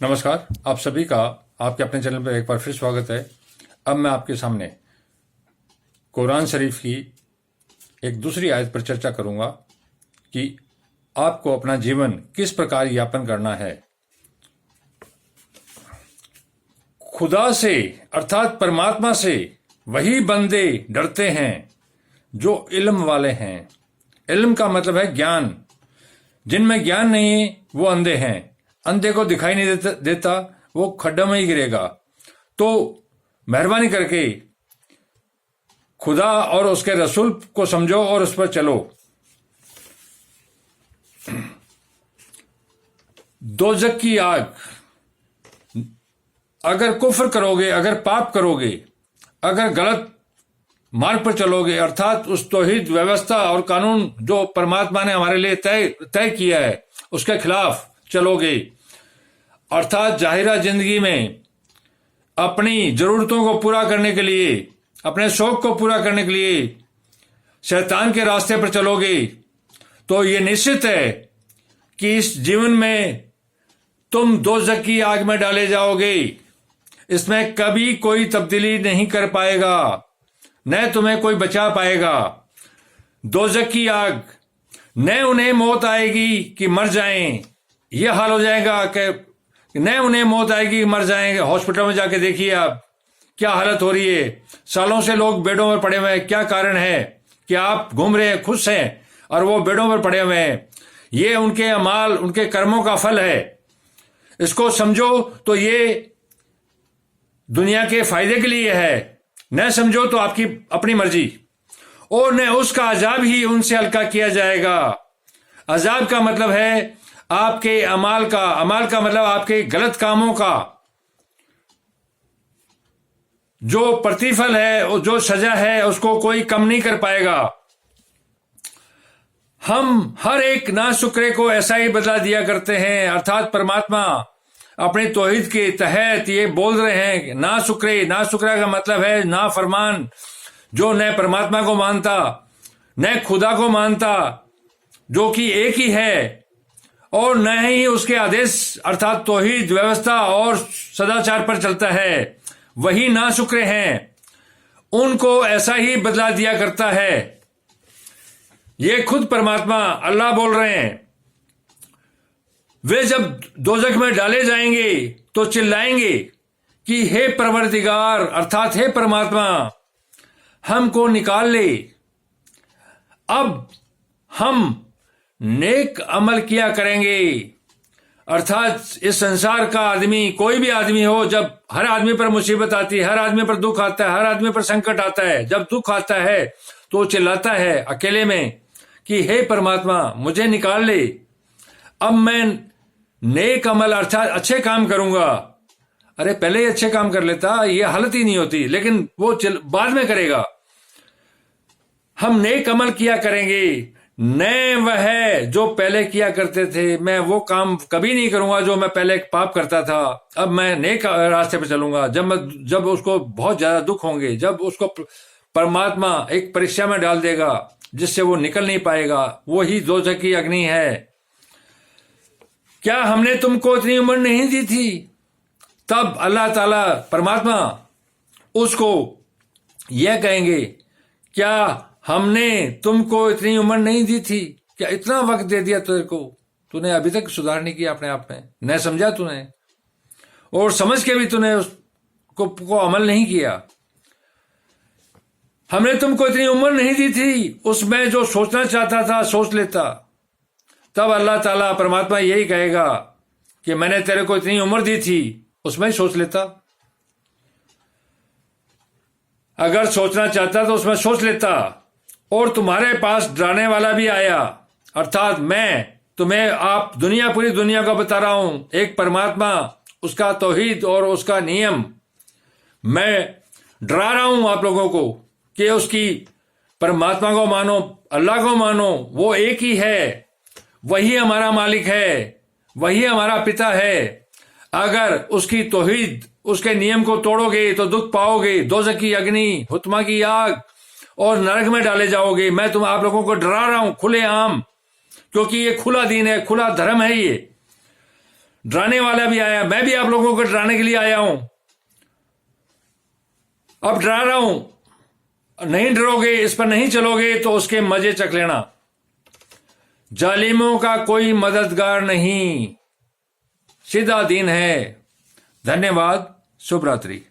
नमस्कार, आप सभी का आपके अपने चैनल पर एक बार फिर स्वागत है। अब मैं आपके सामने कुरान शरीफ की एक दूसरी आयत पर चर्चा करूंगा कि आपको अपना जीवन किस प्रकार यापन करना है। खुदा से अर्थात परमात्मा से वही बंदे डरते हैं जो इल्म वाले हैं। इल्म का मतलब है ज्ञान। जिनमें ज्ञान नहीं वो अंधे हैं। अंधे को दिखाई नहीं देता, वो खड्डा में ही गिरेगा। तो मेहरबानी करके खुदा और उसके रसूल को समझो और उस पर चलो। दोजक की आग, अगर कुफ्र करोगे, अगर पाप करोगे, अगर गलत मार्ग पर चलोगे, अर्थात उस तौहीद व्यवस्था और कानून जो परमात्मा ने हमारे लिए तय किया है उसके खिलाफ चलोगे, अर्थात जाहिरा जिंदगी में अपनी जरूरतों को पूरा करने के लिए, अपने शौक को पूरा करने के लिए शैतान के रास्ते पर चलोगे, तो ये निश्चित है कि इस जीवन में तुम दोज़ख की आग में डाले जाओगे। इसमें कभी कोई तब्दीली नहीं कर पाएगा, न तुम्हें कोई बचा पाएगा। दोज़ख की आग, न उन्हें मौत आएगी कि मर जाएं, यह हाल हो जाएगा कि न उन्हें मौत आएगी मर जाएंगे। हॉस्पिटल में जाके देखिए आप क्या हालत हो रही है। सालों से लोग बेडों पर पड़े हुए हैं। क्या कारण है कि आप घूम रहे हैं, खुश हैं, और वो बेडों पर पड़े हुए हैं? ये उनके अमाल, उनके कर्मों का फल है। इसको समझो तो ये दुनिया के फायदे के लिए है, न समझो तो आपकी अपनी मर्जी। और न उसका अजाब ही उनसे हल्का किया जाएगा। अजाब का मतलब है आपके अमाल का मतलब आपके गलत कामों का जो प्रतिफल है और जो सजा है उसको कोई कम नहीं कर पाएगा। हम हर एक नाशुक्रे को ऐसा ही बदला दिया करते हैं। अर्थात परमात्मा अपने तौहीद के तहत ये बोल रहे हैं नाशुक्रे। नाशुक्रा का मतलब है ना फरमान, जो न परमात्मा को मानता न खुदा को मानता, जो कि एक ही है, और न ही उसके आदेश अर्थात तौहीद व्यवस्था और सदाचार पर चलता है, वही नाशुक्रे हैं। उनको ऐसा ही बदला दिया करता है। ये खुद परमात्मा अल्लाह बोल रहे हैं। वे जब दोजख में डाले जाएंगे तो चिल्लाएंगे कि हे परवरदिगार, अर्थात हे परमात्मा, हमको निकाल ले। अब हम नेक अमल किया करेंगे। अर्थात इस संसार का आदमी, कोई भी आदमी हो, जब हर आदमी पर मुसीबत आती है, हर आदमी पर दुख आता है, हर आदमी पर संकट आता है, जब दुख आता है तो चिल्लाता है अकेले में कि हे परमात्मा मुझे निकाल ले। अब मैं नेक अमल अर्थात अच्छे काम करूंगा। अरे पहले ही अच्छे काम कर लेता, ये हालत ही नहीं होती, लेकिन वो बाद में करेगा। हम नेक अमल किया करेंगे। न वह जो पहले किया करते थे, मैं वो काम कभी नहीं करूंगा जो मैं पहले पाप करता था। अब मैं नेक रास्ते पर चलूंगा। जब उसको बहुत ज्यादा दुख होंगे, जब उसको परमात्मा एक परीक्षा में डाल देगा जिससे वो निकल नहीं पाएगा, वही दोज़ख की अग्नि है। क्या हमने तुमको इतनी उम्र नहीं दी थी? तब अल्लाह ताला परमात्मा उसको यह कहेंगे, क्या हमने तुमको इतनी उम्र नहीं दी थी? क्या इतना वक्त दे दिया तेरे को? तूने अभी तक सुधार नहीं किया अपने आप में, न समझा तूने, और समझ के भी तूने उसको अमल नहीं किया। हमने तुमको इतनी उम्र नहीं दी थी, उसमें जो सोचना चाहता था सोच लेता। तब अल्लाह ताला परमात्मा यही कहेगा कि मैंने तेरे को इतनी उम्र दी थी, उसमें ही सोच लेता। अगर सोचना चाहता तो उसमें सोच लेता। और तुम्हारे पास डराने वाला भी आया, अर्थात मैं तुम्हें, आप पूरी दुनिया को बता रहा हूं एक परमात्मा, उसका तौहीद और उसका नियम। मैं डरा रहा हूं आप लोगों को कि उसकी परमात्मा को मानो, अल्लाह को मानो। वो एक ही है, वही हमारा मालिक है, वही हमारा पिता है। अगर उसकी तौहीद, उसके नियम को तोड़ोगे तो दुख पाओगे, दोज़ख की अग्नि, हुत्मा की आग और नरक में डाले जाओगे। मैं आप लोगों को डरा रहा हूं खुले आम, क्योंकि ये खुला दीन है, खुला धर्म है। ये डराने वाला भी आया, मैं भी आप लोगों को डराने के लिए आया हूं। अब डरा रहा हूं, नहीं डरोगे, इस पर नहीं चलोगे तो उसके मजे चख लेना। जालिमों का कोई मददगार नहीं, सीधा दीन है। धन्यवाद। शुभ रात्रि।